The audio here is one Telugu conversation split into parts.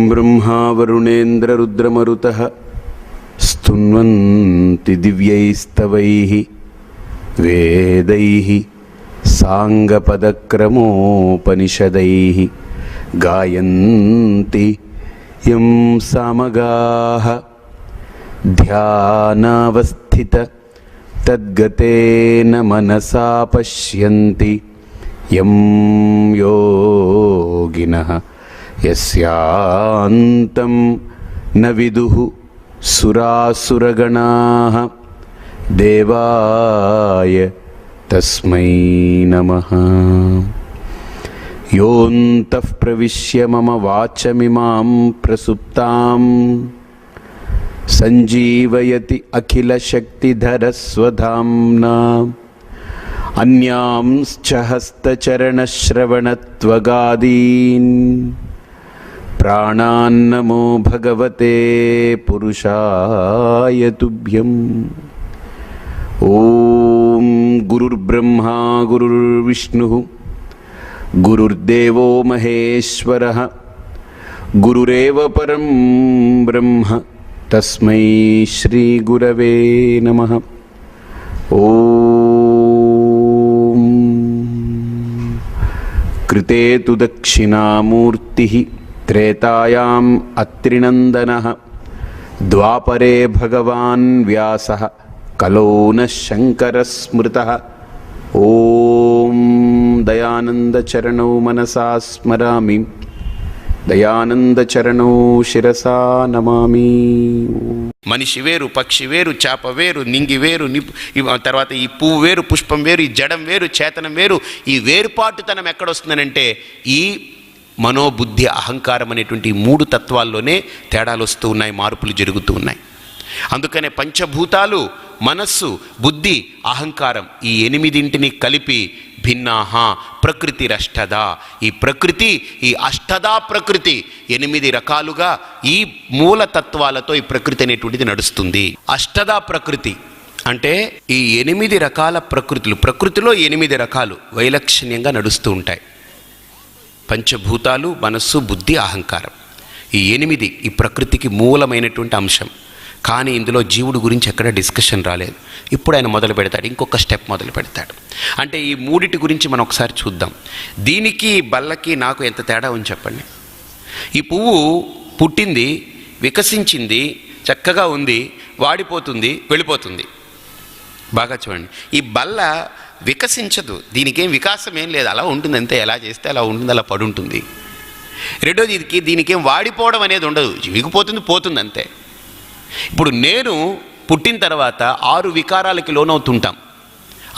ब्रह्मा वरुणेन्द्ररुद्रमरुतः स्तुन्वन्ति दिव्यैस्तवैः वेदैः साङ्गपदक्रमोपनिषदैः गायन्ति यं सामगाः ध्यानावस्थित तद्गतेन मनसा पश्यन्ति यं योगिनः यस्यान्तं न विदुः सुरासुरगणाः देवाय तस्मै नमः। योऽन्तः प्रविश्य मम वाचमिमां प्रसुप्तां सञ्जीवयति अखिलशक्तिधरस्वधाम्ना अन्यांश्च हस्तचरणश्रवणत्वगादीन् प्राणान्नमो भगवते पुरुषाय तुभ्यम्। ॐ गुरुर्ब्रह्मा गुरुर्विष्णुः गुरुर्देवो महेश्वरः गुरुरेव परं ब्रह्म तस्मै श्री गुरवे नमः। ॐ कृते तु दक्षिणामूर्तिः त्रेतायाम् अत्रिनन्दनः द्वापरे भगवान् व्यासः कलो न शङ्करः स्मृतः। ॐ दयानन्दचरणौ मनसा स्मरामि దయానందచరణో శిరసా నమామి. మనిషి వేరు, పక్షి వేరు, చేప వేరు, నింగి వేరు, తర్వాత ఈ పువ్వు వేరు, పుష్పం వేరు, ఈ జడం వేరు, చేతనం వేరు. ఈ వేరుపాటుతనం ఎక్కడొస్తుందనంటే ఈ మనోబుద్ధి అహంకారం అనేటువంటి మూడు తత్వాల్లోనే తేడాలు వస్తూ ఉన్నాయి, మార్పులు జరుగుతూ ఉన్నాయి. అందుకనే పంచభూతాలు మనస్సు, బుద్ధి, అహంకారం ఈ ఎనిమిదింటిని కలిపి భిన్నాహ ప్రకృతిరష్టదా, ఈ ప్రకృతి, ఈ అష్టదా ప్రకృతి 8 రకాలుగా ఈ మూలతత్వాలతో ఈ ప్రకృతి అనేటువంటిది నడుస్తుంది. అష్టదా ప్రకృతి అంటే ఈ 8 రకాల ప్రకృతులు, ప్రకృతిలో 8 రకాలు వైలక్షణ్యంగా నడుస్తూ ఉంటాయి. పంచభూతాలు మనస్సు, బుద్ధి, అహంకారం ఈ 8 ఈ ప్రకృతికి మూలమైనటువంటి అంశం. కానీ ఇందులో జీవుడు గురించి ఎక్కడ డిస్కషన్ రాలేదు. ఇప్పుడు ఆయన మొదలు పెడతాడు, ఇంకొక స్టెప్ మొదలు పెడతాడు. అంటే ఈ మూడిటి గురించి మనం ఒకసారి చూద్దాం. దీనికి బల్లకి నాకు ఎంత తేడా ఉంది చెప్పండి. ఈ పువ్వు పుట్టింది, వికసించింది, చక్కగా ఉంది, వాడిపోతుంది, వెళ్ళిపోతుంది. బాగా చూడండి, ఈ బల్ల వికసించదు, దీనికేం వికాసం ఏం లేదు, అలా ఉంటుంది అంతే. ఎలా చేస్తే అలా ఉంటుంది, అలా పడుంటుంది. రెండోది దీనికేం వాడిపోవడం అనేది ఉండదు, విగిపోతుంది, పోతుంది అంతే. ఇప్పుడు నేను పుట్టిన తర్వాత 6 వికారాలకి లోనవుతుంటాం.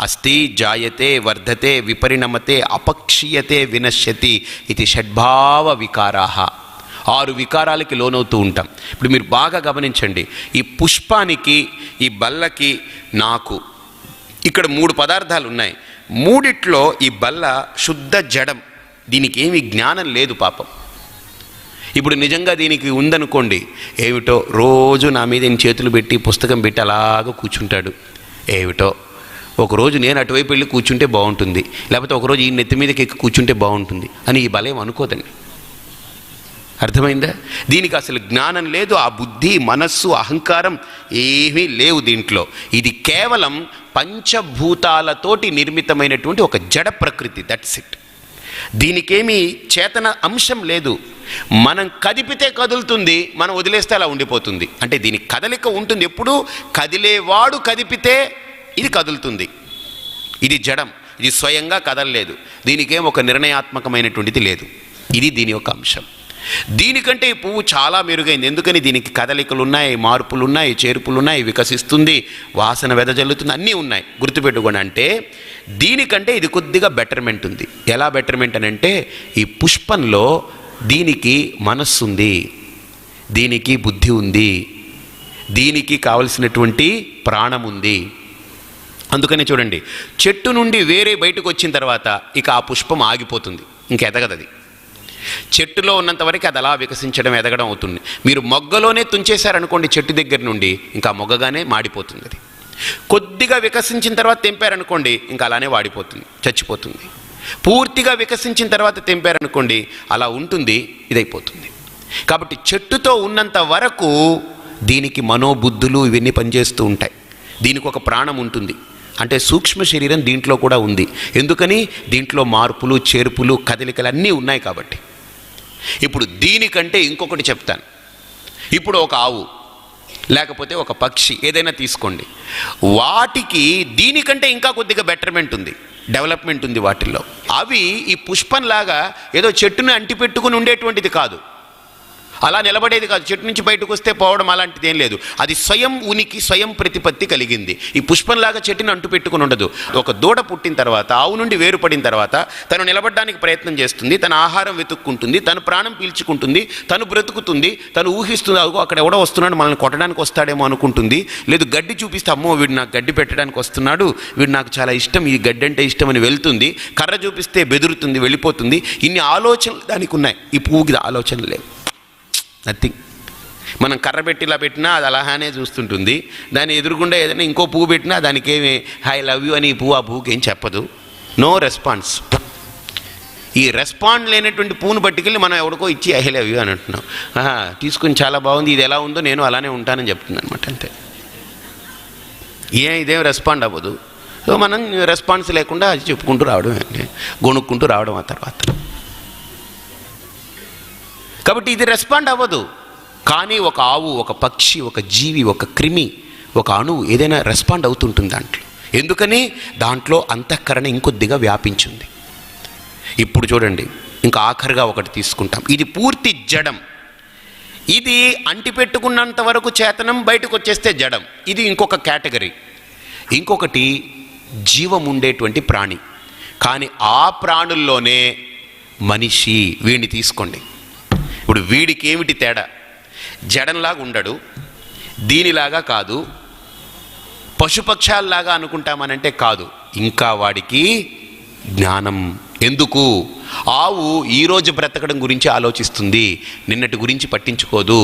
అస్థి, జాయతే, వర్ధతే, విపరిణమతే, అపక్షీయతే, వినశ్యతి ఇది షడ్భావ వికారాహ. 6 వికారాలకి లోనవుతూ ఉంటాం. ఇప్పుడు మీరు బాగా గమనించండి, ఈ పుష్పానికి, ఈ బల్లకి, నాకు ఇక్కడ 3 పదార్థాలు ఉన్నాయి. మూడిట్లో ఈ బల్ల శుద్ధ జడం, దీనికి ఏమీ జ్ఞానం లేదు పాపం. ఇప్పుడు నిజంగా దీనికి ఉందనుకోండి, ఏమిటో రోజు నా మీద నేను చేతులు పెట్టి పుస్తకం పెట్టి అలాగ కూర్చుంటాడు. ఏమిటో ఒకరోజు నేను అటువైపు వెళ్ళి కూర్చుంటే బాగుంటుంది, లేకపోతే ఒకరోజు ఈ నెత్తి మీదకి ఎక్కి కూర్చుంటే బాగుంటుంది అని ఈ బలం అనుకోదండి. అర్థమైందా? దీనికి అసలు జ్ఞానం లేదు, ఆ బుద్ధి, మనస్సు, అహంకారం ఏమీ లేవు దీంట్లో. ఇది కేవలం పంచభూతాలతోటి నిర్మితమైనటువంటి ఒక జడ ప్రకృతి, దట్స్ ఇట్. దీనికేమీ చేతన అంశం లేదు. మనం కదిపితే కదులుతుంది, మనం వదిలేస్తే అలా ఉండిపోతుంది. అంటే దీని కదలిక ఉంటుంది ఎప్పుడు, కదిలేవాడు కదిపితే ఇది కదులుతుంది. ఇది జడం, ఇది స్వయంగా కదలలేదు, దీనికేం ఒక నిర్ణయాత్మకమైనటువంటిది లేదు. ఇది దీని యొక్క అంశం. దీనికంటే ఈ పువ్వు చాలా మెరుగైంది. ఎందుకని? దీనికి కదలికలు ఉన్నాయి, మార్పులు ఉన్నాయి, చేర్పులు ఉన్నాయి, వికసిస్తుంది, వాసన వెదజల్లుతుంది, అన్నీ ఉన్నాయి. గుర్తుపెట్టుకోండి. అంటే దీనికంటే ఇది కొద్దిగా బెటర్మెంట్ ఉంది. ఎలా బెటర్మెంట్ అని అంటే, ఈ పుష్పంలో దీనికి మనస్సు ఉంది, దీనికి బుద్ధి ఉంది, దీనికి కావలసినటువంటి ప్రాణం ఉంది. అందుకని చూడండి, చెట్టు నుండి వేరే బయటకు వచ్చిన తర్వాత ఇక ఆ పుష్పం ఆగిపోతుంది, ఇంక ఎదగదది. చెట్టులో ఉన్నంత వరకు అది అలా వికసించడం, ఎదగడం అవుతుంది. మీరు మొగ్గలోనే తుంచేశారనుకోండి చెట్టు దగ్గర నుండి, ఇంకా మొగ్గగానే మాడిపోతుంది. అది కొద్దిగా వికసించిన తర్వాత తెంపారనుకోండి, ఇంకా అలానే వాడిపోతుంది, చచ్చిపోతుంది. పూర్తిగా వికసించిన తర్వాత తెంపారనుకోండి, అలా ఉంటుంది, ఇదైపోతుంది. కాబట్టి చెట్టుతో ఉన్నంత వరకు దీనికి మనోబుద్ధులు ఇవన్నీ పనిచేస్తూ ఉంటాయి. దీనికి ఒక ప్రాణం ఉంటుంది. అంటే సూక్ష్మ శరీరం దీంట్లో కూడా ఉంది. ఎందుకని? దీంట్లో మార్పులు చేర్పులు కదలికలు అన్నీ ఉన్నాయి కాబట్టి. ఇప్పుడు దీనికంటే ఇంకొకటి చెప్తాను. ఇప్పుడు ఒక ఆవు లేకపోతే ఒక పక్షి ఏదైనా తీసుకోండి, వాటికి దీనికంటే ఇంకా కొద్దిగా బెటర్మెంట్ ఉంది, డెవలప్మెంట్ ఉంది వాటిల్లో. అవి ఈ పుష్పంలాగా ఏదో చెట్టుని అంటిపెట్టుకుని ఉండేటువంటిది కాదు, అలా నిలబడేది కాదు, చెట్టు నుంచి బయటకు వస్తే పోవడం అలాంటిది ఏం లేదు. అది స్వయం ఉనికి, స్వయం ప్రతిపత్తి కలిగింది. ఈ పుష్పంలాగా చెట్టుని అంటు పెట్టుకుని ఉండదు. ఒక దూడ పుట్టిన తర్వాత, ఆవు నుండి వేరుపడిన తర్వాత తను నిలబడడానికి ప్రయత్నం చేస్తుంది, తన ఆహారం వెతుక్కుంటుంది, తను ప్రాణం పీల్చుకుంటుంది, తను బ్రతుకుతుంది, తను ఊహిస్తుంది అక్కడ ఎవడో వస్తున్నాడు మనల్ని కొట్టడానికి వస్తాడేమో అనుకుంటుంది. లేదు గడ్డి చూపిస్తే అమ్మో వీడు నాకు గడ్డి పెట్టడానికి వస్తున్నాడు, వీడు నాకు చాలా ఇష్టం, ఈ గడ్డి అంటే ఇష్టం అని వెళ్తుంది. కర్ర చూపిస్తే బెదురుతుంది, వెళ్ళిపోతుంది. ఇన్ని ఆలోచనలు దానికి ఉన్నాయి. ఈ పువ్వుకి ఆలోచనలు లేవు, నథింగ్. మనం కర్ర పెట్టిలా పెట్టినా అది అలానే చూస్తుంటుంది. దాని ఎదురుగుండా ఏదైనా ఇంకో పువ్వు పెట్టినా దానికి ఏమి ఐ లవ్ యూ అని ఈ పువ్వు ఆ పువ్వుకి ఏం చెప్పదు. No response. ఈ రెస్పాండ్ లేనటువంటి పువ్వును పట్టుకెళ్ళి మనం ఎవరికో ఇచ్చి ఐ లవ్ యూ అని అంటున్నాం. తీసుకుని చాలా బాగుంది, ఇది ఎలా ఉందో నేను అలానే ఉంటానని చెప్తుంది అనమాట, అంతే. ఇదేం రెస్పాండ్ అవ్వదు. సో మనం రెస్పాన్స్ లేకుండా అది చెప్పుకుంటూ రావడం, గొణుక్కుంటూ రావడం ఆ తర్వాత. కాబట్టి ఇది రెస్పాండ్ అవ్వదు. కానీ ఒక ఆవు, ఒక పక్షి, ఒక జీవి, ఒక క్రిమి, ఒక అణువు ఏదైనా రెస్పాండ్ అవుతుంటుంది దాంట్లో. ఎందుకని? దాంట్లో అంతఃకరణ ఇంకొద్దిగా వ్యాపించింది. ఇప్పుడు చూడండి, ఇంకా ఆఖరిగా ఒకటి తీసుకుంటాం. ఇది పూర్తి జడం. ఇది అంటిపెట్టుకున్నంత వరకు చేతనం, బయటకు వచ్చేస్తే జడం. ఇది ఇంకొక కేటగిరీ. ఇంకొకటి జీవం ఉండేటువంటి ప్రాణి. కానీ ఆ ప్రాణుల్లోనే మనిషి. వీడిని తీసుకోండి. ఇప్పుడు వీడికి ఏమిటి తేడా? జడంలాగా ఉండడు, దీనిలాగా కాదు, పశుపక్షాల్లాగా అనుకుంటామనంటే కాదు. ఇంకా వాడికి జ్ఞానం. ఎందుకు? ఆవు ఈరోజు బ్రతకడం గురించి ఆలోచిస్తుంది, నిన్నటి గురించి పట్టించుకోదు,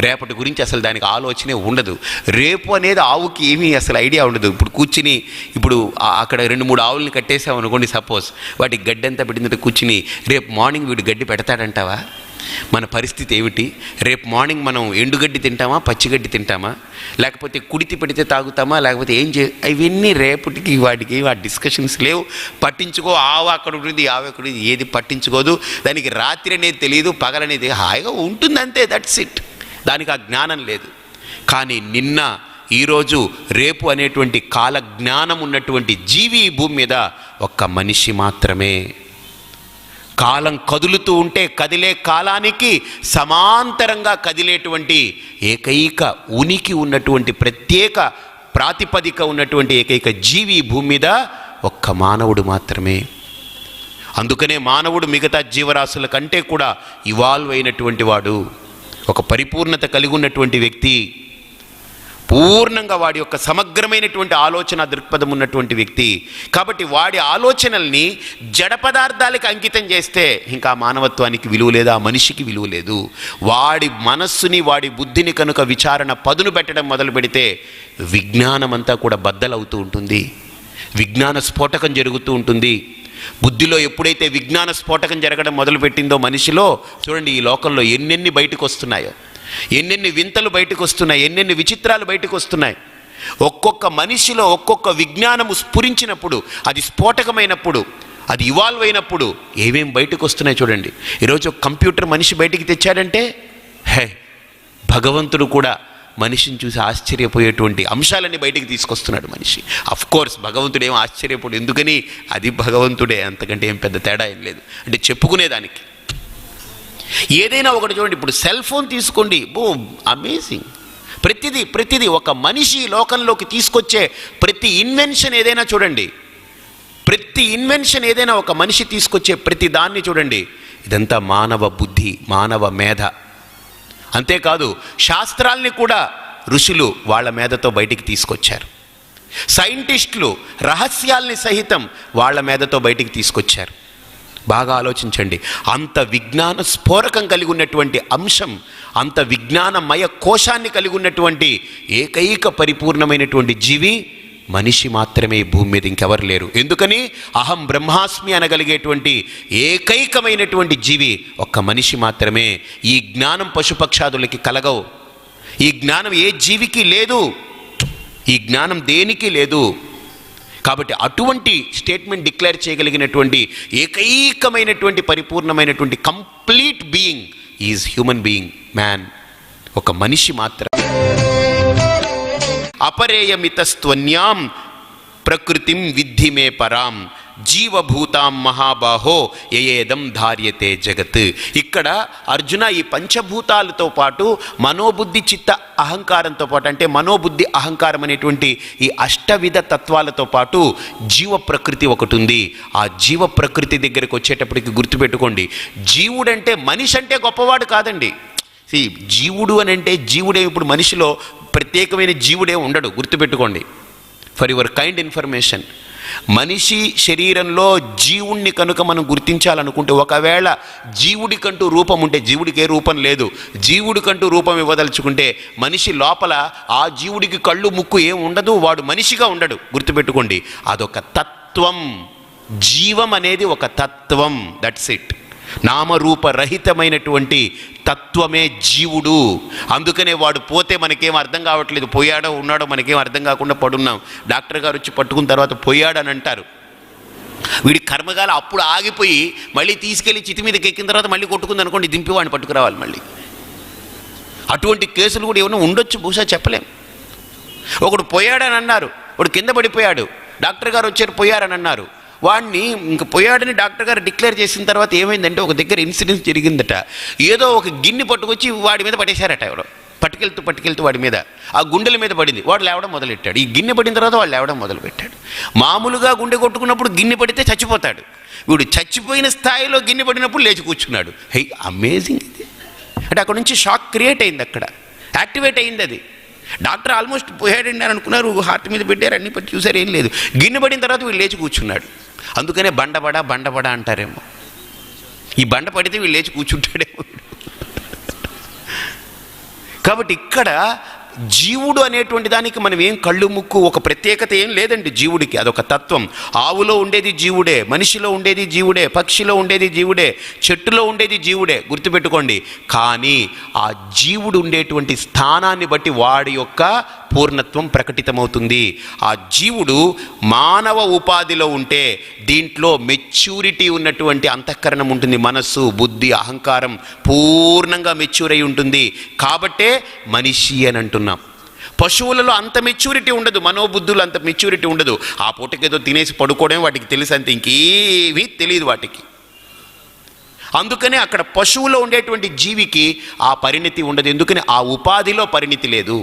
రేపటి గురించి అసలు దానికి ఆలోచనే ఉండదు. రేపు అనేది ఆవుకి ఏమీ అసలు ఐడియా ఉండదు. ఇప్పుడు కూర్చుని ఇప్పుడు అక్కడ 2-3 ఆవుల్ని కట్టేసాం అనుకోండి, సపోజ్, వాటికి గడ్డి అంతా పెట్టిన కూర్చుని రేపు మార్నింగ్ వీడు గడ్డి పెడతాడంటావా? మన పరిస్థితి ఏమిటి? రేపు మార్నింగ్ మనం ఎండుగడ్డి తింటామా, పచ్చిగడ్డి తింటామా, లేకపోతే కుడితి పెడితే తాగుతామా, లేకపోతే ఏం ఇవన్నీ రేపటికి వాటికి వాటి డిస్కషన్స్ లేవు. పట్టించుకో, ఆవు అక్కడ ఉంటుంది, ఆవు ఎక్కడ, ఏది పట్టించుకోదు. దానికి రాత్రి అనేది తెలియదు, పగలనేది హాయిగా ఉంటుంది, అంతే, దట్స్ ఇట్. దానికి ఆ జ్ఞానం లేదు. కానీ నిన్న, ఈరోజు, రేపు అనేటువంటి కాల జ్ఞానం ఉన్నటువంటి జీవి ఈ భూమి మీద ఒక్క మనిషి మాత్రమే. కాలం కదులుతూ ఉంటే కదిలే కాలానికి సమాంతరంగా కదిలేటువంటి ఏకైక ఉనికి ఉన్నటువంటి ప్రత్యేక ప్రాతిపదిక ఉన్నటువంటి ఏకైక జీవి ఈ భూమి మీద ఒక్క మానవుడు మాత్రమే. అందుకనే మానవుడు మిగతా జీవరాశుల కంటే కూడా ఇవాల్వ్ అయినటువంటి వాడు, ఒక పరిపూర్ణత కలిగి ఉన్నటువంటి వ్యక్తి, పూర్ణంగా వాడి యొక్క సమగ్రమైనటువంటి ఆలోచన దృక్పథం ఉన్నటువంటి వ్యక్తి. కాబట్టి వాడి ఆలోచనల్ని జడ పదార్థాలకు అంకితం చేస్తే ఇంకా మానవత్వానికి విలువ లేదు, ఆ మనిషికి విలువ లేదు. వాడి మనస్సుని, వాడి బుద్ధిని కనుక విచారణ పదును పెట్టడం మొదలు పెడితే విజ్ఞానం అంతా కూడా బద్దలవుతూ ఉంటుంది, విజ్ఞాన స్ఫోటకం జరుగుతూ ఉంటుంది. బుద్ధిలో ఎప్పుడైతే విజ్ఞాన స్ఫోటకం జరగడం మొదలుపెట్టిందో మనిషిలో, చూడండి ఈ లోకంలో ఎన్నెన్ని బయటకు వస్తున్నాయో, ఎన్నెన్ని వింతలు బయటకు వస్తున్నాయి, ఎన్నెన్ని విచిత్రాలు బయటకు వస్తున్నాయి. ఒక్కొక్క మనిషిలో ఒక్కొక్క విజ్ఞానము స్ఫురించినప్పుడు, అది స్ఫోటకమైనప్పుడు, అది ఇవాల్వ్ అయినప్పుడు ఏమేం బయటకు వస్తున్నాయి చూడండి. ఈరోజు కంప్యూటర్ మనిషి బయటికి తెచ్చాడంటే భగవంతుడు కూడా మనిషిని చూసి ఆశ్చర్యపోయేటువంటి అంశాలన్నీ బయటికి తీసుకొస్తున్నాడు మనిషి. అఫ్కోర్స్ భగవంతుడు ఏం ఆశ్చర్యపోడు, ఎందుకని అది భగవంతుడే, అంతకంటే ఏం పెద్ద తేడా ఏం లేదు. అంటే చెప్పుకునేదానికి ఏదైనా ఒకటి చూడండి. ఇప్పుడు సెల్ ఫోన్ తీసుకోండి, అమేజింగ్. ప్రతిదీ ఒక మనిషి లోకంలోకి తీసుకొచ్చే ప్రతి ఇన్వెన్షన్ ఏదైనా చూడండి, ప్రతి ఇన్వెన్షన్ ఏదైనా ఒక మనిషి తీసుకొచ్చే ప్రతి దాన్ని చూడండి. ఇదంతా మానవ బుద్ధి, మానవ మేధ. అంతేకాదు శాస్త్రాల్ని కూడా ఋషులు వాళ్ళ మేధతో బయటికి తీసుకొచ్చారు. సైంటిస్టులు రహస్యాల్ని సహితం వాళ్ళ మేధతో బయటికి తీసుకొచ్చారు. బాగా ఆలోచించండి. అంత విజ్ఞాన స్ఫోరకం కలిగి ఉన్నటువంటి అంశం, అంత విజ్ఞానమయ కోశాన్ని కలిగి ఉన్నటువంటి ఏకైక పరిపూర్ణమైనటువంటి జీవి మనిషి మాత్రమే ఈ భూమి మీద, ఇంకెవరు లేరు. ఎందుకని? అహం బ్రహ్మాస్మి అనగలిగేటువంటి ఏకైకమైనటువంటి జీవి ఒక్క మనిషి మాత్రమే. ఈ జ్ఞానం పశుపక్షాదులకి కలగవు. ఈ జ్ఞానం ఏ జీవికి లేదు. ఈ జ్ఞానం దేనికి లేదు. కాబట్టి అటువంటి స్టేట్మెంట్ డిక్లేర్ చేయగలిగినటువంటి ఏకైకమైనటువంటి పరిపూర్ణమైనటువంటి complete being is human being, man. ఒక మనిషి మాత్రం. అపరేయమితస్త్వన్యాం ప్రకృతిం విద్ధి మే పరాం జీవభూతాం మహాబాహో యయేదం ధార్యతే జగత్. ఇక్కడ అర్జున ఈ పంచభూతాలతో పాటు మనోబుద్ధి చిత్త అహంకారంతో పాటు, అంటే మనోబుద్ధి అహంకారం అనేటువంటి ఈ అష్టవిధ తత్వాలతో పాటు జీవ ప్రకృతి ఒకటి ఉంది. ఆ జీవ ప్రకృతి దగ్గరికి వచ్చేటప్పటికి గుర్తుపెట్టుకోండి, జీవుడంటే మనిషి అంటే గొప్పవాడు కాదండి. జీవుడు అని అంటే జీవుడే, ఇప్పుడు మనిషిలో ప్రత్యేకమైన జీవుడే ఉండడు, గుర్తుపెట్టుకోండి. ఫర్ యువర్ కైండ్ ఇన్ఫర్మేషన్, మనిషి శరీరంలో జీవుణ్ణి కనుక మనం గుర్తించాలనుకుంటే, ఒకవేళ జీవుడికంటూ రూపం ఉంటే, జీవుడికి ఏ రూపం లేదు, జీవుడికంటూ రూపం ఇవ్వదలుచుకుంటే మనిషి లోపల ఆ జీవుడికి కళ్ళు ముక్కు ఏం ఉండదు, వాడు మనిషిగా ఉండడు, గుర్తుపెట్టుకోండి. అదొక తత్వం. జీవం అనేది ఒక తత్వం, దట్స్ ఇట్. నామరూపరహితమైనటువంటి తత్వమే జీవుడు. అందుకనే వాడు పోతే మనకేం అర్థం కావట్లేదు, పోయాడో ఉన్నాడో మనకేం అర్థం కాకుండా పడున్నాం. డాక్టర్ గారు వచ్చి పట్టుకున్న తర్వాత పోయాడని అంటారు. వీడి కర్మగాల అప్పుడు ఆగిపోయి మళ్ళీ తీసుకెళ్ళి చితి మీదకి ఎక్కిన తర్వాత మళ్ళీ కొట్టుకుంది అనుకోండి, దింపి వాడిని పట్టుకురావాలి మళ్ళీ. అటువంటి కేసులు కూడా ఏమైనా ఉండొచ్చు, బహుశా చెప్పలేం. ఒకడు పోయాడని అన్నారు, వాడు కింద పడిపోయాడు, డాక్టర్ గారు వచ్చారు పోయారని అన్నారు. వాడిని ఇంక పోయాడని డాక్టర్ గారు డిక్లేర్ చేసిన తర్వాత ఏమైందంటే, ఒక దగ్గర ఇన్సిడెంట్ జరిగిందట. ఏదో ఒక గిన్నె పట్టుకొచ్చి వాడి మీద పట్టేశారట ఎవరో. పట్టుకెళ్తూ వాడి మీద ఆ గుండెల మీద పడింది. వాడు లేవడం మొదలెట్టాడు. ఈ గిన్నె పడిన తర్వాత వాడు లేవడం మొదలుపెట్టాడు. మామూలుగా గుండె కొట్టుకున్నప్పుడు గిన్నె పడితే చచ్చిపోతాడు. వీడు చచ్చిపోయిన స్థాయిలో గిన్నె పడినప్పుడు లేచి కూర్చున్నాడు. హై, అమేజింగ్ ఇది. అంటే అక్కడ నుంచి షాక్ క్రియేట్ అయింది, అక్కడ యాక్టివేట్ అయింది అది. డాక్టర్ ఆల్మోస్ట్ పోయాడండి అని అనుకున్నారు, హార్ట్ మీద పెట్టారు, అన్ని పట్టి చూసారు, ఏం లేదు. గిన్నె పడిన తర్వాత వీళ్ళు లేచి కూర్చున్నాడు. అందుకనే బండబడ అంటారేమో. ఈ బండ పడితే వీళ్ళు లేచి కూర్చుంటాడేమో. కాబట్టి ఇక్కడ జీవుడు అనేటువంటి దానికి మనం ఏం కళ్ళు ముక్కు ఒక ప్రత్యేకత ఏం లేదండి జీవుడికి. అదొక తత్వం. ఆవులో ఉండేది జీవుడే, మనిషిలో ఉండేది జీవుడే, పక్షిలో ఉండేది జీవుడే, చెట్టులో ఉండేది జీవుడే, గుర్తుపెట్టుకోండి. కానీ ఆ జీవుడు ఉండేటువంటి స్థానాన్ని బట్టి వాడి యొక్క పూర్ణత్వం ప్రకటితమవుతుంది. ఆ జీవుడు మానవ ఉపాధిలో ఉంటే దీంట్లో మెచ్యూరిటీ ఉన్నటువంటి అంతఃకరణం ఉంటుంది. మనస్సు, బుద్ధి, అహంకారం పూర్ణంగా మెచ్యూర్ అయి ఉంటుంది. కాబట్టే మనిషి అని అంటున్నాం. పశువులలో అంత మెచ్యూరిటీ ఉండదు, మనోబుద్ధులు అంత మెచ్యూరిటీ ఉండదు. ఆ పూటకేదో తినేసి పడుకోవడం వాటికి తెలుసు అంతే, ఇంకేమీ తెలియదు వాటికి. అందుకనే అక్కడ పశువులో ఉండేటువంటి జీవికి ఆ పరిణితి ఉండదు, ఎందుకని ఆ ఉపాధిలో పరిణితి లేదు.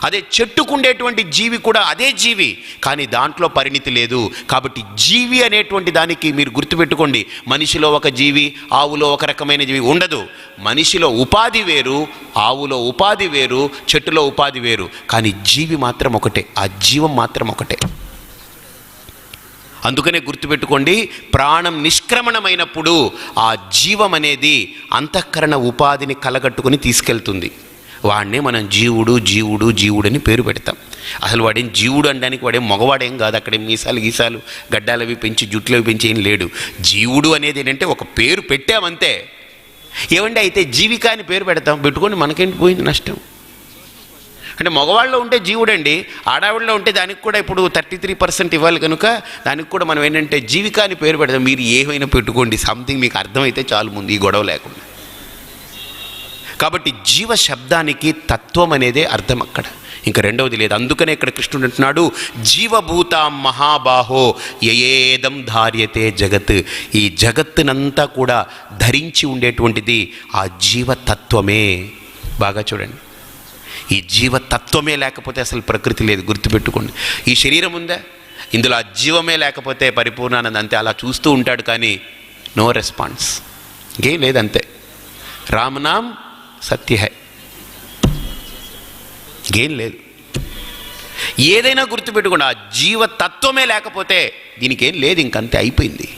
అదే చెట్టుకుండేటువంటి జీవి కూడా అదే జీవి, కానీ దాంట్లో పరిణితి లేదు. కాబట్టి జీవి అనేటువంటి దానికి మీరు గుర్తుపెట్టుకోండి, మనిషిలో ఒక జీవి, ఆవులో ఒక రకమైన జీవి ఉండదు. మనిషిలో ఉపాధి వేరు, ఆవులో ఉపాధి వేరు, చెట్టులో ఉపాధి వేరు, కానీ జీవి మాత్రం ఒకటే, ఆ జీవం మాత్రం ఒకటే. అందుకనే గుర్తుపెట్టుకోండి, ప్రాణం నిష్క్రమణమైనప్పుడు ఆ జీవం అనేది అంతఃకరణ ఉపాధిని కలగట్టుకుని తీసుకెళ్తుంది. వాడినే మనం జీవుడు అని పేరు పెడతాం. అసలు వాడేం జీవుడు అనడానికి వాడేం మగవాడేం కాదు. అక్కడే గీసాలు గడ్డాలవి పెంచి జుట్లవి పెంచి ఏం లేడు. జీవుడు అనేది ఏంటంటే ఒక పేరు పెట్టామంతే. ఏమండి అయితే జీవిక అని పేరు పెడతాం, పెట్టుకొని మనకేంటి పోయింది నష్టం? అంటే మగవాళ్ళలో ఉంటే జీవుడండి, ఆడవాళ్ళలో ఉంటే దానికి కూడా ఇప్పుడు 33% ఇవ్వాలి కనుక దానికి కూడా మనం ఏంటంటే జీవిక అని పేరు పెడతాం. మీరు ఏమైనా పెట్టుకోండి, సంథింగ్ మీకు అర్థమైతే చాలు ముందు, ఈ గొడవ లేకుండా. కాబట్టి జీవ శబ్దానికి తత్వం అనేదే అర్థం అక్కడ, ఇంకా రెండవది లేదు. అందుకనే ఇక్కడ కృష్ణుడు అంటున్నాడు, జీవభూత మహాబాహో యయేదం ధార్యతే జగత్. ఈ జగత్తునంతా కూడా ధరించి ఉండేటువంటిది ఆ జీవతత్వమే. బాగా చూడండి, ఈ జీవతత్వమే లేకపోతే అసలు ప్రకృతి లేదు, గుర్తుపెట్టుకోండి. ఈ శరీరం ఉందా, ఇందులో ఆ జీవమే లేకపోతే పరిపూర్ణానంద అంతే, అలా చూస్తూ ఉంటాడు కానీ నో రెస్పాన్స్, ఇంకేం లేదంతే. రామనామ్ సత్య హై, ఇంకేం లేదు. ఏదైనా గుర్తుపెట్టుకోండి, ఆ జీవతత్వమే లేకపోతే దీనికి ఏం లేదు, ఇంకంతే, అయిపోయింది.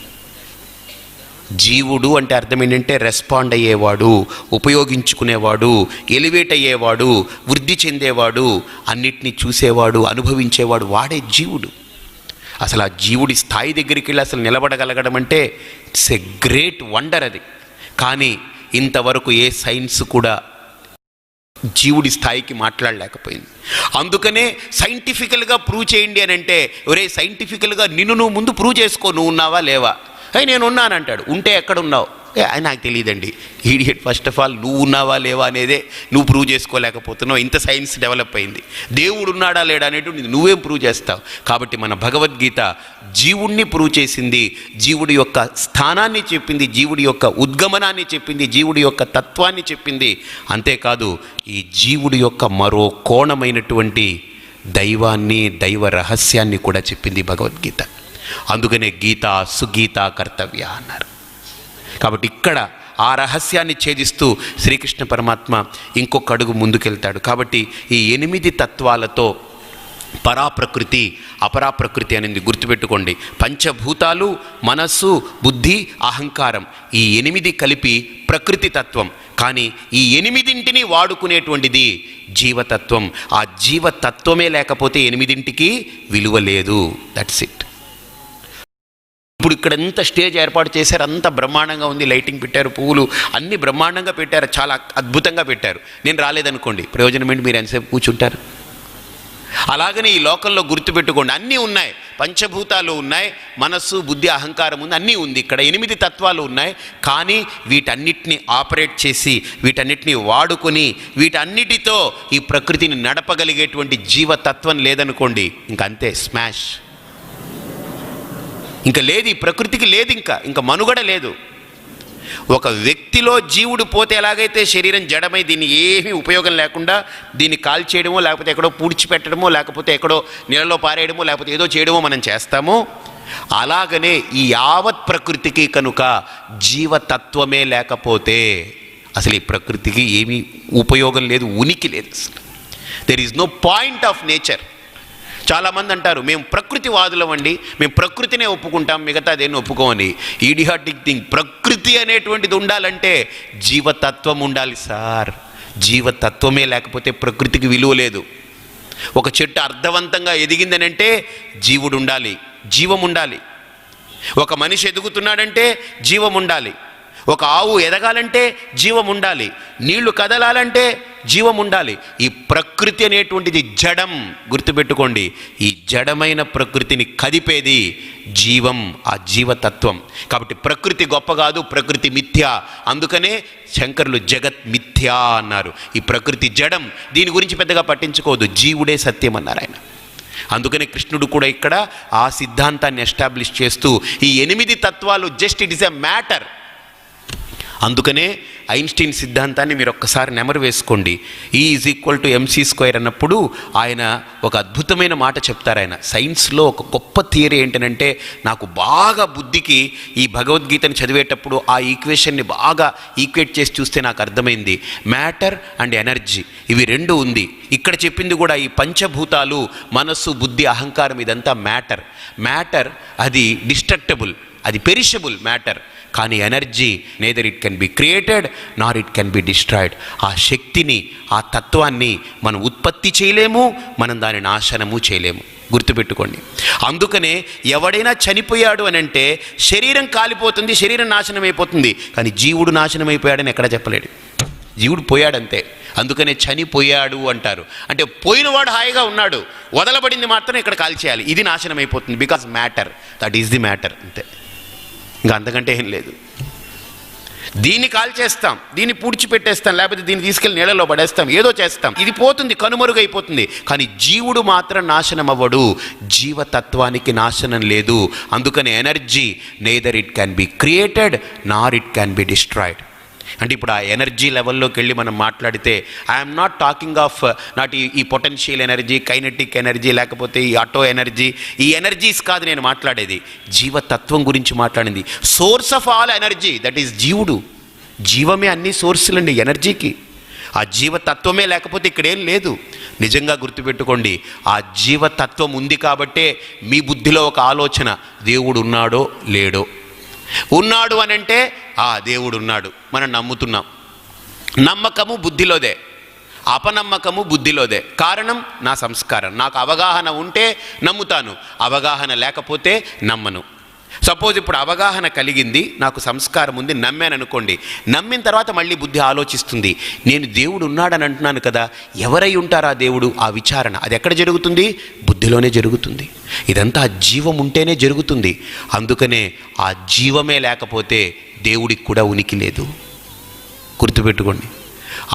జీవుడు అంటే అర్థం ఏంటంటే రెస్పాండ్ అయ్యేవాడు, ఉపయోగించుకునేవాడు, ఎలివేట్ అయ్యేవాడు, వృద్ధి చెందేవాడు, అన్నిటినీ చూసేవాడు, అనుభవించేవాడు, వాడే జీవుడు. అసలు ఆ జీవుడి స్థాయి దగ్గరికి వెళ్ళి అసలు నిలబడగలగడం అంటే ఇట్స్ ఎ గ్రేట్ వండర్ అది. కానీ ఇంతవరకు ఏ సైన్స్ కూడా జీవుడి స్థాయికి మాట్లాడలేకపోయింది. అందుకనే సైంటిఫికల్గా ప్రూవ్ చేయండి అని అంటే, ఒరే సైంటిఫికల్గా నిన్ను నువ్వు ముందు ప్రూవ్ చేసుకో, నువ్వు ఉన్నావా లేవా. నేను ఉన్నానంటాడు. ఉంటే ఎక్కడున్నావు? నాకు తెలియదండి. ఈడియట్, ఫస్ట్ ఆఫ్ ఆల్ నువ్వు ఉన్నావా లేవా అనేదే నువ్వు ప్రూవ్ చేసుకోలేకపోతున్నావు. ఇంత సైన్స్ డెవలప్ అయింది. దేవుడు ఉన్నాడా లేడా అనేటువంటి నువ్వేం ప్రూవ్ చేస్తావు? కాబట్టి మన భగవద్గీత జీవుణ్ణి ప్రూవ్ చేసింది, జీవుడి యొక్క స్థానాన్ని చెప్పింది, జీవుడి యొక్క ఉద్గమనాన్ని చెప్పింది, జీవుడి యొక్క తత్వాన్ని చెప్పింది. అంతేకాదు ఈ జీవుడి యొక్క మరో కోణమైనటువంటి దైవాన్ని, దైవ రహస్యాన్ని కూడా చెప్పింది భగవద్గీత. అందుకనే గీత సుగీత కర్తవ్య అన్నారు. కాబట్టి ఇక్కడ ఆ రహస్యాన్ని ఛేదిస్తూ శ్రీకృష్ణ పరమాత్మ ఇంకొక అడుగు ముందుకెళ్తాడు. కాబట్టి ఈ 8 తత్వాలతో పరాప్రకృతి, అపరాప్రకృతి అనేది గుర్తుపెట్టుకోండి. పంచభూతాలు, మనస్సు, బుద్ధి, అహంకారం, ఈ 8 కలిపి ప్రకృతి తత్వం. కానీ ఈ 8ంటిని వాడుకునేటువంటిది జీవతత్వం. ఆ జీవతత్వమే లేకపోతే 8ంటికి విలువ లేదు. That's it. ఇప్పుడు ఇక్కడ ఎంత స్టేజ్ ఏర్పాటు చేశారు, అంత బ్రహ్మాండంగా ఉంది. లైటింగ్ పెట్టారు, పువ్వులు అన్నీ బ్రహ్మాండంగా పెట్టారు, చాలా అద్భుతంగా పెట్టారు. నేను రాలేదనుకోండి, ప్రయోజనం ఏంటి? మీరు ఎంతసేపు కూర్చుంటారు? అలాగనే ఈ లోకంలో గుర్తుపెట్టుకోండి, అన్నీ ఉన్నాయి. పంచభూతాలు ఉన్నాయి, మనస్సు, బుద్ధి, అహంకారం ఉంది, అన్నీ ఉంది. ఇక్కడ 8 తత్వాలు ఉన్నాయి. కానీ వీటన్నిటిని ఆపరేట్ చేసి, వీటన్నిటిని వాడుకొని, వీటన్నిటితో ఈ ప్రకృతిని నడపగలిగేటువంటి జీవతత్వం లేదనుకోండి, ఇంకంతే, స్మాష్. ఇంకా లేదు, ఈ ప్రకృతికి లేదు, ఇంకా మనుగడ లేదు. ఒక వ్యక్తిలో జీవుడు పోతే ఎలాగైతే శరీరం జడమై దీన్ని ఏమీ ఉపయోగం లేకుండా దీన్ని కాల్చేయడమో, లేకపోతే ఎక్కడో పూడ్చిపెట్టడమో, లేకపోతే ఎక్కడో నీళ్ళలో పారేయడమో, లేకపోతే ఏదో చేయడమో మనం చేస్తామో, అలాగనే ఈ యావత్ ప్రకృతికి కనుక జీవతత్వమే లేకపోతే అసలు ఈ ప్రకృతికి ఏమీ ఉపయోగం లేదు, ఉనికి లేదు. అసలు there is no point of nature. చాలామంది అంటారు మేము ప్రకృతివాదులం అండి, మేము ప్రకృతినే ఒప్పుకుంటాం, మిగతా దేన్ని ఒప్పుకోమని. Idiotic thing. ప్రకృతి అనేటువంటిది ఉండాలంటే జీవతత్వం ఉండాలి సార్. జీవతత్వమే లేకపోతే ప్రకృతికి విలువ లేదు. ఒక చెట్టు అర్థవంతంగా ఎదిగిందని అంటే జీవుడు ఉండాలి, జీవం ఉండాలి. ఒక మనిషి ఎదుగుతున్నాడంటే జీవం ఉండాలి. ఒక ఆవు ఎదగాలంటే జీవం ఉండాలి. నీళ్లు కదలాలంటే జీవం ఉండాలి. ఈ ప్రకృతి అనేటువంటిది జడం, గుర్తుపెట్టుకోండి. ఈ జడమైన ప్రకృతిని కదిపేది జీవం, ఆ జీవతత్వం. కాబట్టి ప్రకృతి గొప్ప కాదు, ప్రకృతి మిథ్య. అందుకనే శంకరులు జగత్ మిథ్యా అన్నారు. ఈ ప్రకృతి జడం, దీని గురించి పెద్దగా పట్టించుకోవద్దు, జీవుడే సత్యం అన్నారు ఆయన. అందుకనే కృష్ణుడు కూడా ఇక్కడ ఆ సిద్ధాంతాన్ని ఎస్టాబ్లిష్ చేస్తూ ఈ 8 తత్వాలు just it is a matter. అందుకనే ఐన్స్టీన్ సిద్ధాంతాన్ని మీరు ఒక్కసారి నెమరు వేసుకోండి. E=mc² అన్నప్పుడు ఆయన ఒక అద్భుతమైన మాట చెప్తారు. ఆయన సైన్స్లో ఒక గొప్ప థియరీ ఏంటంటే, నాకు బాగా బుద్ధికి ఈ భగవద్గీతని చదివేటప్పుడు ఆ ఈక్వేషన్ని బాగా ఈక్వేట్ చేసి చూస్తే నాకు అర్థమైంది, మ్యాటర్ అండ్ ఎనర్జీ ఇవి 2 ఉంది. ఇక్కడ చెప్పింది కూడా ఈ పంచభూతాలు, మనస్సు, బుద్ధి, అహంకారం, ఇదంతా మ్యాటర్ అది డిస్ట్రక్టబుల్, అది పెరిషబుల్ మ్యాటర్. కానీ energy neither it can be created Nar it can be destroyed. ఆ శక్తిని, ఆ తత్వాన్ని మనం ఉత్పత్తి చేయలేము, మనం దాని నాశనము చేయలేము. గుర్తుపెట్టుకోండి. అందుకనే ఎవడైనా చనిపోయాడు అని అంటే శరీరం కాలిపోతుంది, శరీరం నాశనం అయిపోతుంది. కానీ జీవుడు నాశనం అయిపోయాడని ఎక్కడ చెప్పలేడు. జీవుడు పోయాడంతే. అందుకనే చనిపోయాడు అంటారు. అంటే పోయినవాడు హాయిగా ఉన్నాడు, వదలబడింది మాత్రం ఇక్కడ కాల్చేయాలి, ఇది నాశనం అయిపోతుంది. Because matter, that is the matter, అంతే. ఇంకా అంతకంటే ఏం లేదు. దీన్ని కాల్చేస్తాం, దీన్ని పూడ్చిపెట్టేస్తాం, లేకపోతే దీన్ని తీసుకెళ్ళి నీళ్ళలో పడేస్తాం, ఏదో చేస్తాం, ఇది పోతుంది, కనుమరుగైపోతుంది. కానీ జీవుడు మాత్రం నాశనం అవ్వడు, జీవతత్వానికి నాశనం లేదు. అందుకని energy neither it can be created Nar it can be destroyed. అంటే ఇప్పుడు ఆ ఎనర్జీ లెవెల్లోకి వెళ్ళి మనం మాట్లాడితే I'm not talking of not ఈ పొటెన్షియల్ ఎనర్జీ, కైనెటిక్ ఎనర్జీ, లేకపోతే ఈ ఆటో ఎనర్జీ, ఈ ఎనర్జీస్ కాదు నేను మాట్లాడేది. జీవతత్వం గురించి మాట్లాడింది. Source of all energy that is జీవుడు. జీవమే అన్ని సోర్సులండి ఎనర్జీకి. ఆ జీవతత్వమే లేకపోతే ఇక్కడేం లేదు. నిజంగా గుర్తుపెట్టుకోండి, ఆ జీవతత్వం ఉంది కాబట్టే మీ బుద్ధిలో ఒక ఆలోచన, దేవుడు ఉన్నాడో లేడో. ఉన్నాడు అని అంటే దేవుడు ఉన్నాడు, మనం నమ్ముతున్నాం. నమ్మకము బుద్ధిలోదే, అపనమ్మకము బుద్ధిలోదే. కారణం నా సంస్కారం. నాకు అవగాహన ఉంటే నమ్ముతాను, అవగాహన లేకపోతే నమ్మను. సపోజ్ ఇప్పుడు అవగాహన కలిగింది, నాకు సంస్కారం ఉంది, నమ్మాను అనుకోండి. నమ్మిన తర్వాత మళ్ళీ బుద్ధి ఆలోచిస్తుంది, నేను దేవుడు ఉన్నాడని అంటున్నాను కదా, ఎవరై ఉంటారా దేవుడు? ఆ విచారణ అది ఎక్కడ జరుగుతుంది? బుద్ధిలోనే జరుగుతుంది. ఇదంతా జీవం ఉంటేనే జరుగుతుంది. అందుకనే ఆ జీవమే లేకపోతే దేవుడికి కూడా ఉనికి లేదు. గుర్తుపెట్టుకోండి,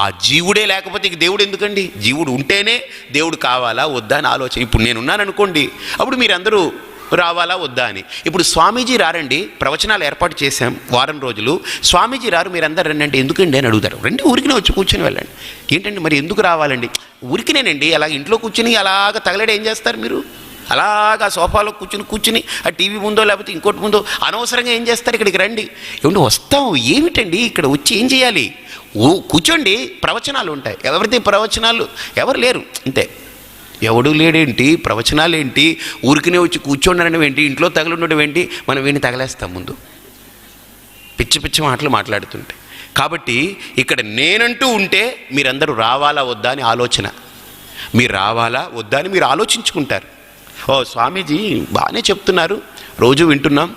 ఆ జీవుడే లేకపోతే ఇక దేవుడు ఎందుకండి? జీవుడు ఉంటేనే దేవుడు కావాలా వద్దా అని ఆలోచన. ఇప్పుడు నేనున్నాను అనుకోండి, అప్పుడు మీరందరూ రావాలా వద్దా అని. ఇప్పుడు స్వామీజీ రారండి, ప్రవచనాలు ఏర్పాటు చేశాం వారం రోజులు, స్వామీజీ రారు, మీరందరూ రండి అంటే ఎందుకండి అని అడుగుతారు. రండి, ఊరికినే వచ్చి కూర్చొని వెళ్ళండి. ఏంటండి మరి ఎందుకు రావాలండి? ఊరికినేనండి, అలా ఇంట్లో కూర్చుని అలాగ తగలడి ఏం చేస్తారు మీరు? అలాగా సోఫాలో కూర్చుని ఆ టీవీ ముందో లేకపోతే ఇంకోటి ముందో అనవసరంగా ఏం చేస్తారు? ఇక్కడికి రండి. ఏమంటే వస్తాం, ఏమిటండి ఇక్కడ వచ్చి ఏం చేయాలి? కూర్చోండి, ప్రవచనాలు ఉంటాయి. ఎవరిది ప్రవచనాలు? ఎవరు లేరు, అంతే. ఎవడు లేడేంటి, ప్రవచనాలు ఏంటి, ఊరికినే వచ్చి కూర్చోండడం ఏంటి, ఇంట్లో తగలుండడం ఏంటి? మనం వీడిని తగలేస్తాం ముందు, పిచ్చి పిచ్చి మాటలు మాట్లాడుతుంటే. కాబట్టి ఇక్కడ నేనంటూ ఉంటే మీరందరూ రావాలా వద్దా అని ఆలోచన. మీరు రావాలా వద్దా అని మీరు ఆలోచించుకుంటారు. స్వామీజీ బాగానే చెప్తున్నారు, రోజు వింటున్నాం,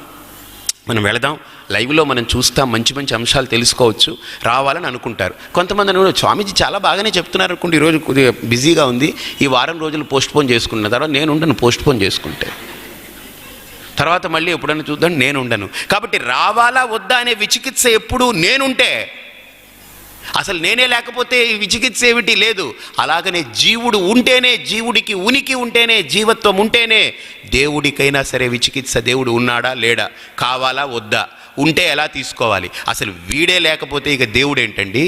మనం వెళదాం, లైవ్లో మనం చూస్తాం, మంచి మంచి అంశాలు తెలుసుకోవచ్చు, రావాలని అనుకుంటారు. కొంతమంది స్వామీజీ చాలా బాగానే చెప్తున్నారు అనుకుంటే, ఈరోజు కొద్దిగా బిజీగా ఉంది, ఈ వారం రోజులు పోస్ట్పోన్ చేసుకున్న తర్వాత నేను ఉండను. పోస్ట్పోన్ చేసుకుంటే తర్వాత మళ్ళీ ఎప్పుడైనా చూద్దాం, నేను ఉండను. కాబట్టి రావాలా వద్దా అనే విచికిత్స ఎప్పుడు నేనుంటే, అసలు నేనే లేకపోతే ఈ విచికిత్స ఏమిటి? లేదు. అలాగనే జీవుడు ఉంటేనే, జీవుడికి ఉనికి ఉంటేనే, జీవత్వం ఉంటేనే దేవుడికైనా సరే విచికిత్స. దేవుడు ఉన్నాడా లేడా, కావాలా వద్దా, ఉంటే ఎలా తీసుకోవాలి, అసలు వీడే లేకపోతే ఇక దేవుడు ఏంటండి?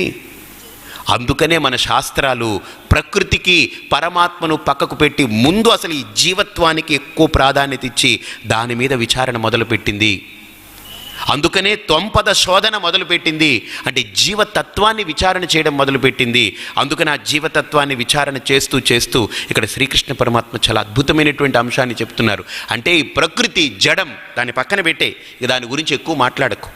అందుకనే మన శాస్త్రాలు ప్రకృతికి పరమాత్మను పక్కకు పెట్టి ముందు అసలు ఈ జీవత్వానికి ఎక్కువ ప్రాధాన్యత ఇచ్చి దాని మీద విచారణ మొదలుపెట్టింది. అందుకనే తొంపద శోధన మొదలుపెట్టింది, అంటే జీవతత్వాన్ని విచారణ చేయడం మొదలుపెట్టింది. అందుకని ఆ జీవతత్వాన్ని విచారణ చేస్తూ చేస్తూ ఇక్కడ శ్రీకృష్ణ పరమాత్మ చాలా అద్భుతమైనటువంటి అంశాన్ని చెప్తున్నారు. అంటే ఈ ప్రకృతి జడం, దాన్ని పక్కన పెట్టే, దాని గురించి ఎక్కువ మాట్లాడకు.